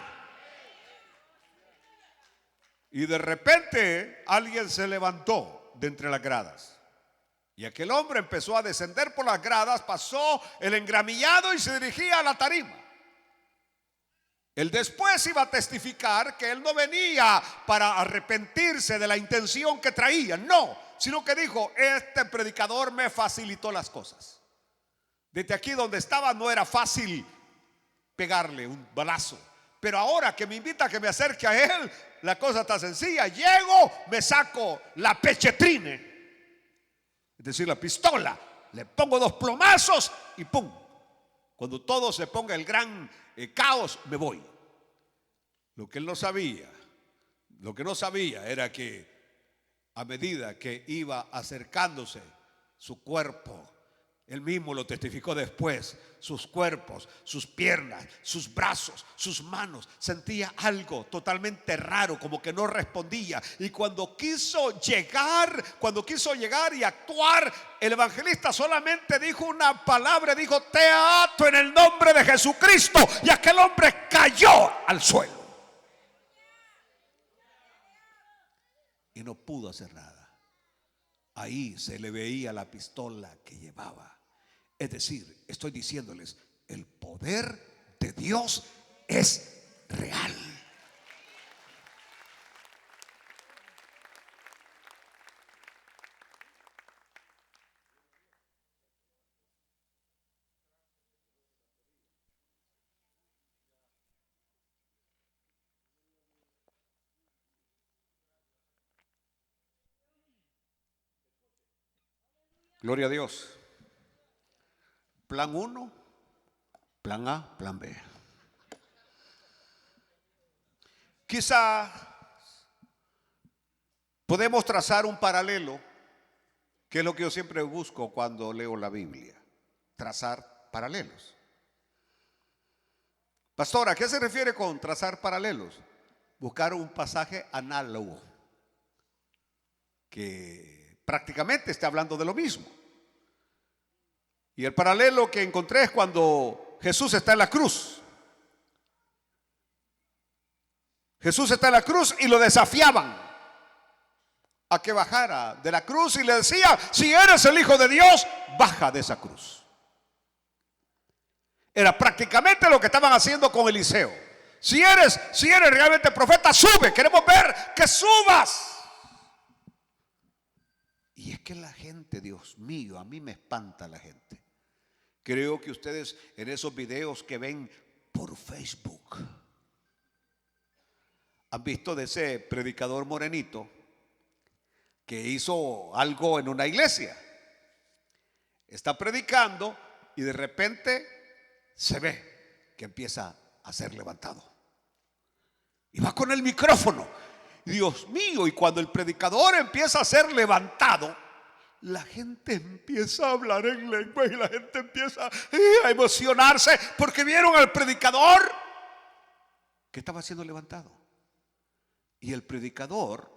Y de repente alguien se levantó de entre las gradas. Y aquel hombre empezó a descender por las gradas, pasó el engramillado y se dirigía a la tarima. Él después iba a testificar que él no venía para arrepentirse de la intención que traía, no, sino que dijo: este predicador me facilitó las cosas. Desde aquí donde estaba no era fácil pegarle un balazo, pero ahora que me invita a que me acerque a él, la cosa está sencilla. Llego, me saco la pechetrine, es decir, la pistola, le pongo 2 plomazos y ¡pum! Cuando todo se ponga el gran caos, me voy. Lo que él no sabía, lo que no sabía era que a medida que iba acercándose su cuerpo, él mismo lo testificó después, sus cuerpos, sus piernas, sus brazos, sus manos, sentía algo totalmente raro, como que no respondía. Y cuando quiso llegar y actuar, el evangelista solamente dijo una palabra, dijo: te ato en el nombre de Jesucristo. Y aquel hombre cayó al suelo y no pudo hacer nada. Ahí se le veía la pistola que llevaba. Es decir, estoy diciéndoles, el poder de Dios es real. Gloria a Dios. Plan 1, plan A, plan B. Quizá podemos trazar un paralelo, que es lo que yo siempre busco cuando leo la Biblia. trazar paralelos. Pastor, ¿a qué se refiere con trazar paralelos? Buscar un pasaje análogo que prácticamente esté hablando de lo mismo. Y el paralelo que encontré es cuando Jesús está en la cruz. Jesús está en la cruz y lo desafiaban a que bajara de la cruz y le decía: si eres el Hijo de Dios, baja de esa cruz. Era prácticamente lo que estaban haciendo con Eliseo. Si eres realmente profeta, sube, queremos ver que subas. Y es que la gente, Dios mío, a mí me espanta la gente. Creo que ustedes en esos videos que ven por Facebook han visto de ese predicador morenito que hizo algo en una iglesia. Está predicando y de repente se ve que empieza a ser levantado. Y va con el micrófono. Dios mío, y cuando el predicador empieza a ser levantado, la gente empieza a hablar en lengua y la gente empieza a emocionarse porque vieron al predicador que estaba siendo levantado. Y el predicador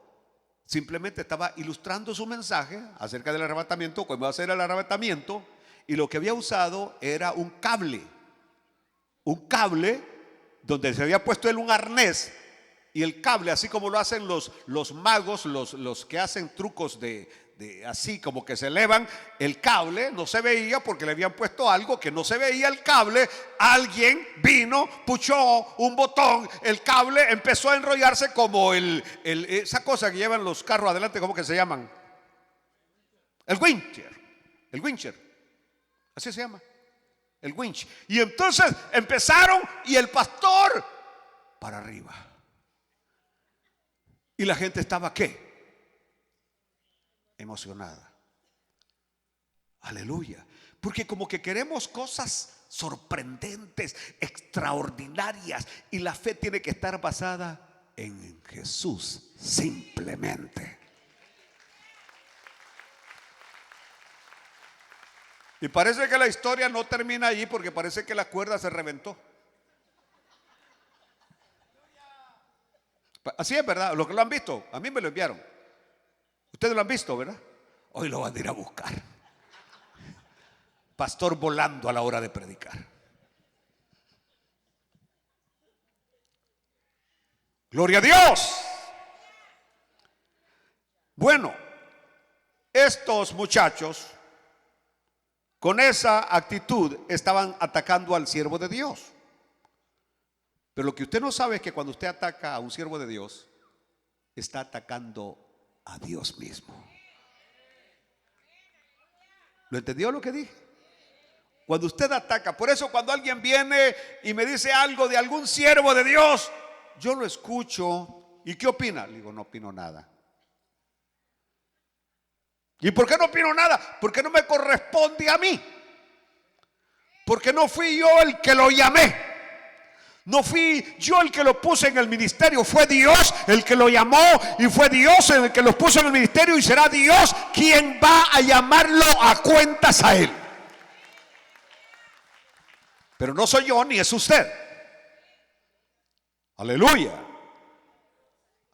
simplemente estaba ilustrando su mensaje acerca del arrebatamiento, cómo va a ser el arrebatamiento, y lo que había usado era un cable donde se había puesto él un arnés, y el cable, así como lo hacen los magos, los que hacen trucos de así como que se elevan, el cable no se veía porque le habían puesto algo que no se veía el cable. Alguien vino, puchó un botón, el cable empezó a enrollarse como esa cosa que llevan los carros adelante, ¿cómo que se llaman? El wincher, así se llama, el winch. Y entonces empezaron y el pastor para arriba. Y la gente estaba ¿qué? Emocionada. Aleluya. Porque como que queremos cosas sorprendentes, extraordinarias, y la fe tiene que estar basada en Jesús simplemente. Y parece que la historia no termina allí, porque parece que la cuerda se reventó. Así es, ¿verdad? Los que lo han visto, a mí me lo enviaron. Ustedes lo han visto, ¿verdad? Hoy lo van a ir a buscar. Pastor volando a la hora de predicar. Gloria a Dios. Bueno, estos muchachos con esa actitud estaban atacando al siervo de Dios. Pero lo que usted no sabe es que cuando usted ataca a un siervo de Dios, está atacando a Dios mismo. ¿Lo entendió lo que dije? Cuando usted ataca, por eso cuando alguien viene y me dice algo de algún siervo de Dios, yo lo escucho. ¿Y qué opina? Le digo, no opino nada. ¿Y por qué no opino nada? Porque no me corresponde a mí. Porque no fui yo el que lo llamé. No fui yo el que lo puse en el ministerio, fue Dios el que lo llamó, y fue Dios el que lo puso en el ministerio, y será Dios quien va a llamarlo a cuentas a él. Pero no soy yo ni es usted. Aleluya.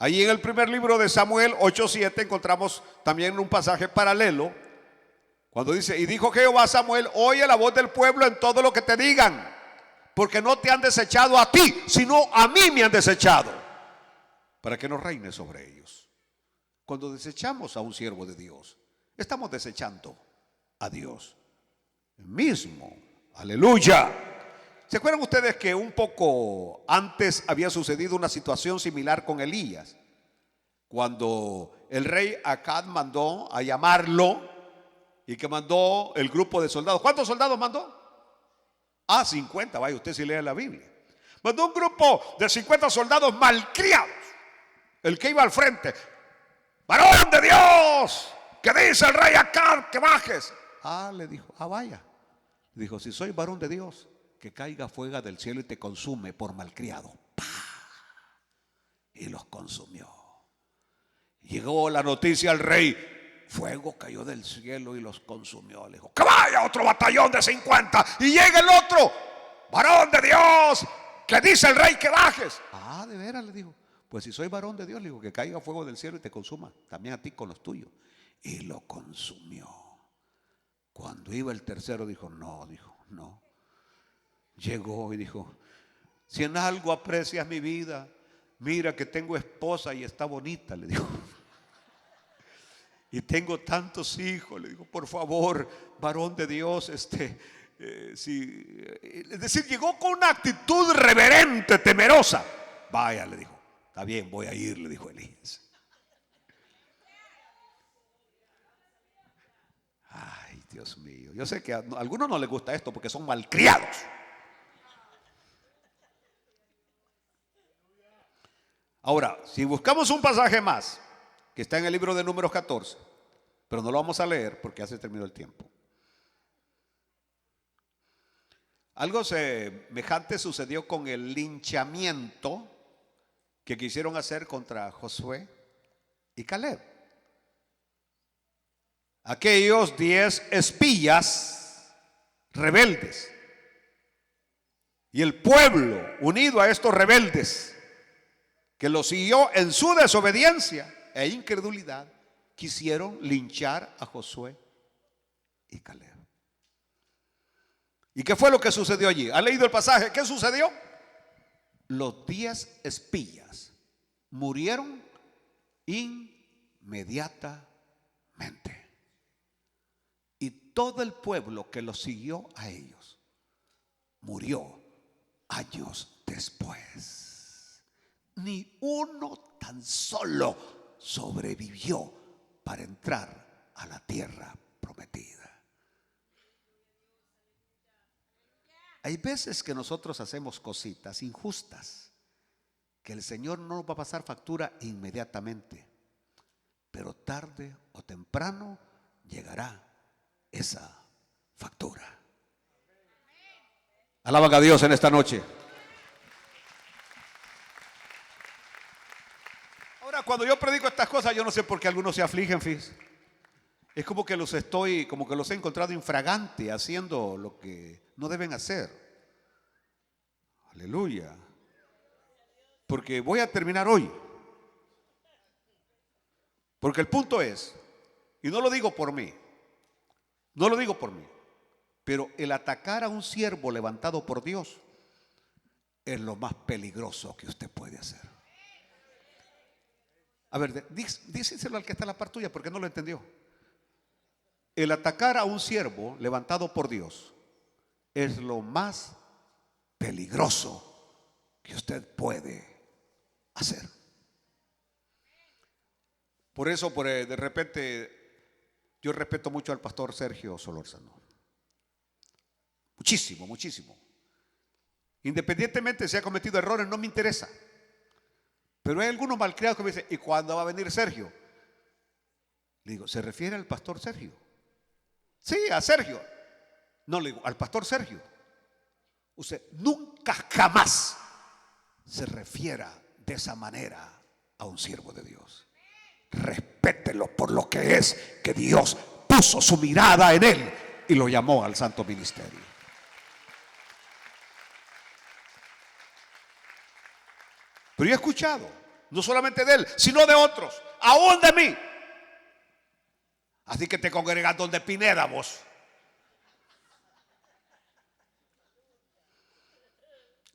Ahí en el primer libro de Samuel 8:7 encontramos también un pasaje paralelo, cuando dice: y dijo Jehová a Samuel, oye la voz del pueblo en todo lo que te digan, porque no te han desechado a ti, sino a mí me han desechado, para que no reine sobre ellos. Cuando desechamos a un siervo de Dios, estamos desechando a Dios mismo. Aleluya. ¿Se acuerdan ustedes que un poco antes había sucedido una situación similar con Elías? Cuando el rey Acab mandó a llamarlo, y que mandó el grupo de soldados. ¿Cuántos soldados mandó? 50, vaya usted si lee la Biblia. Mandó un grupo de 50 soldados malcriados. El que iba al frente: varón de Dios, que dice el rey Acab que bajes. Le dijo, vaya. Dijo, si soy varón de Dios, que caiga fuego del cielo y te consume por malcriado. ¡Pah! Y los consumió. Llegó la noticia al rey: fuego cayó del cielo y los consumió. Le dijo: que vaya otro batallón de 50 y llega el otro. Varón de Dios, que dice el rey que bajes. Ah, de veras, le dijo. Pues si soy varón de Dios, le digo, que caiga fuego del cielo y te consuma también a ti con los tuyos. Y lo consumió. Cuando iba el tercero, dijo: no, no. Llegó y dijo: si en algo aprecias mi vida, mira que tengo esposa y está bonita, le dijo. Y tengo tantos hijos, le digo, por favor, varón de Dios, es decir, llegó con una actitud reverente, temerosa. Vaya, le dijo, está bien, voy a ir, le dijo Elías. Ay, Dios mío, yo sé que a algunos no les gusta esto porque son malcriados. Ahora, si buscamos un pasaje más, que está en el libro de Números 14, pero no lo vamos a leer porque ya se terminó el tiempo. Algo semejante sucedió con el linchamiento que quisieron hacer contra Josué y Caleb. Aquellos 10 espías rebeldes y el pueblo unido a estos rebeldes que los siguió en su desobediencia e incredulidad, quisieron linchar a Josué y Caleb. ¿Y qué fue lo que sucedió allí? ¿Ha leído el pasaje? ¿Qué sucedió? Los 10 espías murieron inmediatamente. Y todo el pueblo que los siguió a ellos murió años después. Ni uno tan solo sobrevivió para entrar a la tierra prometida. Hay veces que nosotros hacemos cositas injustas que el Señor no nos va a pasar factura inmediatamente, pero tarde o temprano llegará esa factura. Alaban a Dios en esta noche. Ahora, cuando yo predico estas cosas, yo no sé por qué algunos se afligen, fíjense. Es como que los he encontrado infragante, haciendo lo que no deben hacer. Aleluya. Porque voy a terminar hoy. Porque el punto es, y no lo digo por mí, pero el atacar a un siervo levantado por Dios es lo más peligroso que usted puede hacer. A ver, díselo al que está a la par tuya porque no lo entendió. El atacar a un siervo levantado por Dios es lo más peligroso que usted puede hacer. Por eso, de repente, yo respeto mucho al pastor Sergio Solórzano. Muchísimo, muchísimo. Independientemente si ha cometido errores, no me interesa. Pero hay algunos malcriados que me dicen: ¿y cuándo va a venir Sergio? Le digo: ¿se refiere al pastor Sergio? Sí, a Sergio. No, le digo: al pastor Sergio. Usted nunca jamás se refiera de esa manera a un siervo de Dios. Respételo por lo que es, que Dios puso su mirada en él y lo llamó al santo ministerio. Pero yo he escuchado, no solamente de él, sino de otros, aún de mí. Así que te congregas donde Pineda vos.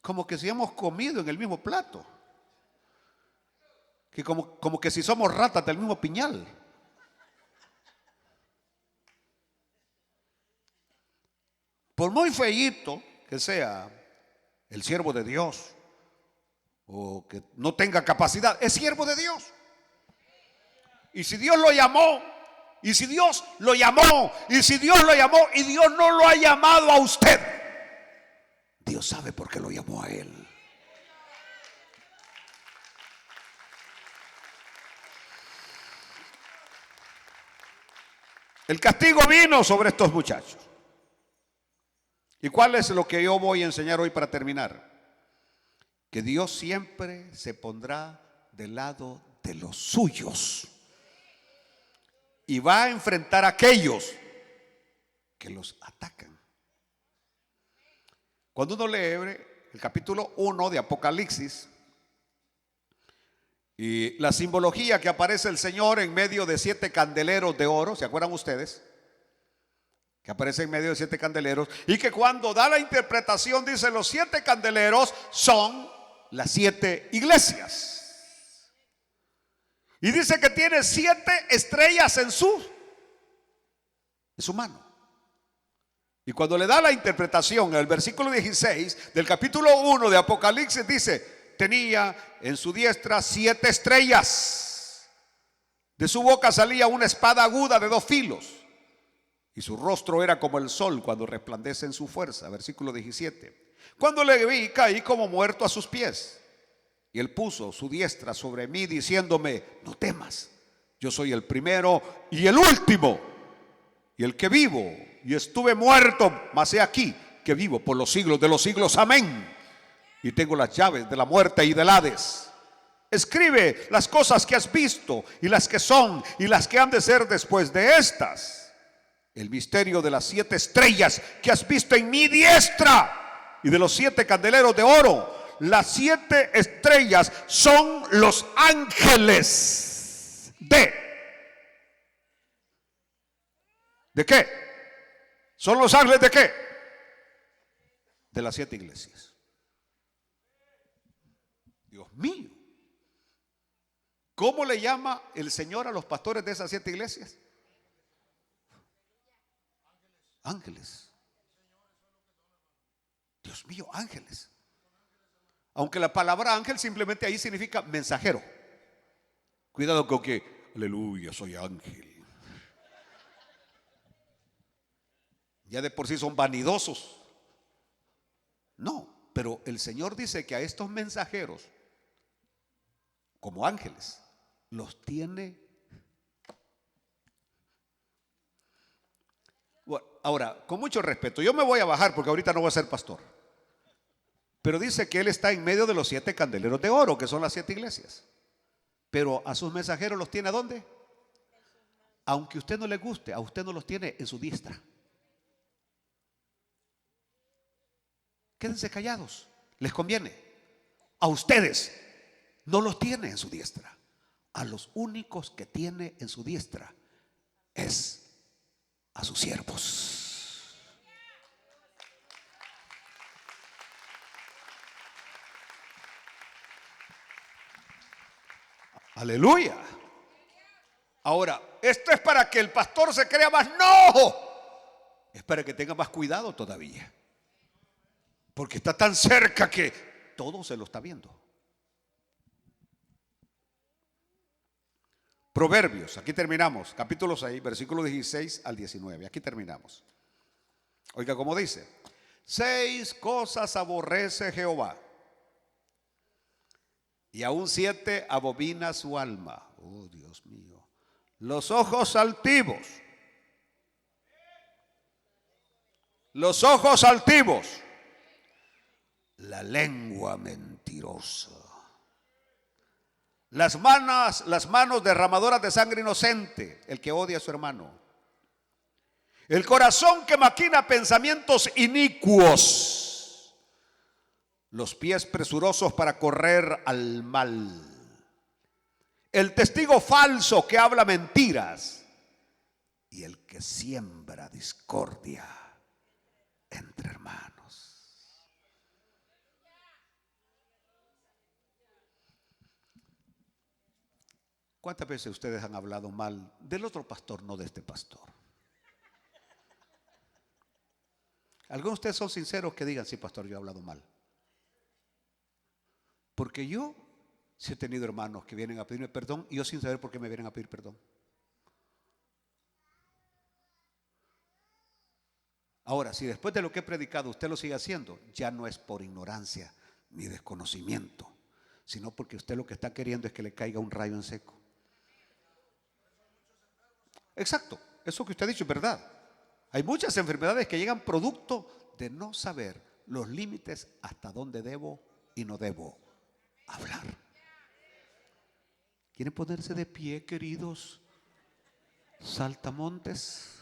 Como que si hemos comido en el mismo plato. Que como que si somos ratas del mismo piñal. Por muy feíto que sea el siervo de Dios, o que no tenga capacidad, es siervo de Dios. Y si Dios lo llamó, y si Dios lo llamó, y si Dios lo llamó y Dios no lo ha llamado a usted, Dios sabe por qué lo llamó a él. El castigo vino sobre estos muchachos. ¿Y cuál es lo que yo voy a enseñar hoy para terminar? Que Dios siempre se pondrá del lado de los suyos. y va a enfrentar a aquellos que los atacan. Cuando uno lee el capítulo 1 de Apocalipsis y la simbología que aparece el Señor en medio de 7 candeleros de oro, ¿se acuerdan ustedes? Que aparece en medio de 7 candeleros, y que cuando da la interpretación dice: los 7 candeleros son las 7 iglesias. Y dice que tiene 7 estrellas en su mano. Y cuando le da la interpretación en el versículo 16 del capítulo 1 de Apocalipsis, dice: tenía en su diestra 7 estrellas. De su boca salía una espada aguda de 2 filos. Y su rostro era como el sol cuando resplandece en su fuerza. Versículo 17. Cuando le vi, caí como muerto a sus pies. Y él puso su diestra sobre mí, diciéndome: no temas, yo soy el primero y el último, y el que vivo, y estuve muerto, mas he aquí que vivo por los siglos de los siglos. Amén. Y tengo las llaves de la muerte y del Hades. Escribe las cosas que has visto, y las que son, y las que han de ser después de estas. El misterio de las 7 estrellas que has visto en mi diestra, y de los 7 candeleros de oro. Las 7 estrellas son los ángeles ¿de qué? ¿Son los ángeles de qué? De las 7 iglesias. Dios mío, ¿cómo le llama el Señor a los pastores de esas 7 iglesias? Ángeles. Dios mío, ángeles. Aunque la palabra ángel simplemente ahí significa mensajero. Cuidado con que, aleluya, soy ángel. Ya de por sí son vanidosos. No, pero el Señor dice que a estos mensajeros, como ángeles, los tiene. Bueno, ahora, con mucho respeto, yo me voy a bajar porque ahorita no voy a ser pastor. Pero dice que Él está en medio de los 7 candeleros de oro, que son las 7 iglesias. Pero a sus mensajeros los tiene ¿a dónde? Aunque a usted no le guste, a usted no los tiene en su diestra. Quédense callados, les conviene. A ustedes no los tiene en su diestra. A los únicos que tiene en su diestra es a sus siervos. Aleluya. Ahora, esto es para que el pastor se crea más. No, es para que tenga más cuidado todavía, porque está tan cerca que todo se lo está viendo. Proverbios, aquí terminamos, capítulo 6, versículo 16 al 19. Aquí terminamos. Oiga cómo dice: 6 cosas aborrece Jehová, y aún 7 abomina su alma. Oh, Dios mío. Los ojos altivos. Los ojos altivos. La lengua mentirosa. Las manos derramadoras de sangre inocente. El que odia a su hermano. El corazón que maquina pensamientos inicuos. Los pies presurosos para correr al mal. El testigo falso que habla mentiras. Y el que siembra discordia entre hermanos. ¿Cuántas veces ustedes han hablado mal del otro pastor, no de este pastor? Algunos de ustedes son sinceros que digan: sí, pastor, yo he hablado mal. Porque yo sí he tenido hermanos que vienen a pedirme perdón y yo sin saber por qué me vienen a pedir perdón. Ahora, si después de lo que he predicado usted lo sigue haciendo, ya no es por ignorancia ni desconocimiento, sino porque usted lo que está queriendo es que le caiga un rayo en seco. Exacto, eso que usted ha dicho es verdad. Hay muchas enfermedades que llegan producto de no saber los límites hasta dónde debo y no debo hablar. ¿Quieren ponerse de pie, queridos? saltamontes.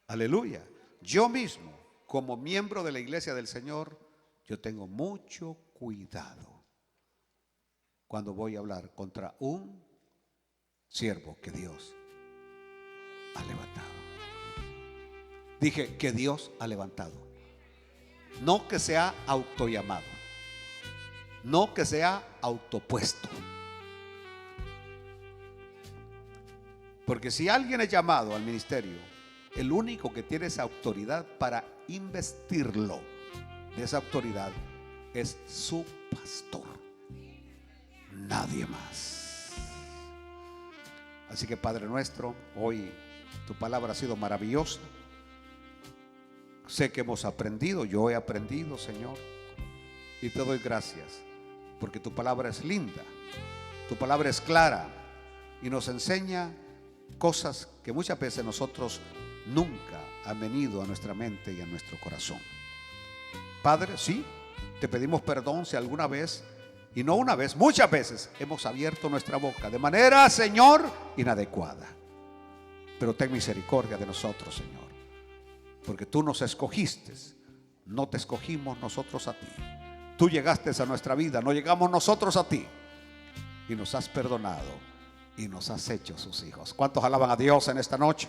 Aleluya. Yo mismo, como miembro de la iglesia del Señor, yo tengo mucho cuidado cuando voy a hablar contra un siervo que Dios ha levantado. Dije que Dios ha levantado. No que sea autollamado. No que sea autopuesto. Porque si alguien es llamado al ministerio, el único que tiene esa autoridad para investirlo de esa autoridad es su pastor. Nadie más. Así que Padre nuestro, hoy tu palabra ha sido maravillosa. Sé que hemos aprendido, yo he aprendido, Señor, y te doy gracias porque tu palabra es linda, tu palabra es clara y nos enseña cosas que muchas veces nosotros nunca han venido a nuestra mente y a nuestro corazón. Padre, sí, te pedimos perdón si alguna vez, y no una vez, muchas veces hemos abierto nuestra boca de manera, Señor, inadecuada. Pero ten misericordia de nosotros, Señor, porque tú nos escogiste, no te escogimos nosotros a ti. Tú llegaste a nuestra vida, no llegamos nosotros a ti, y nos has perdonado y nos has hecho sus hijos. ¿Cuántos alaban a Dios en esta noche?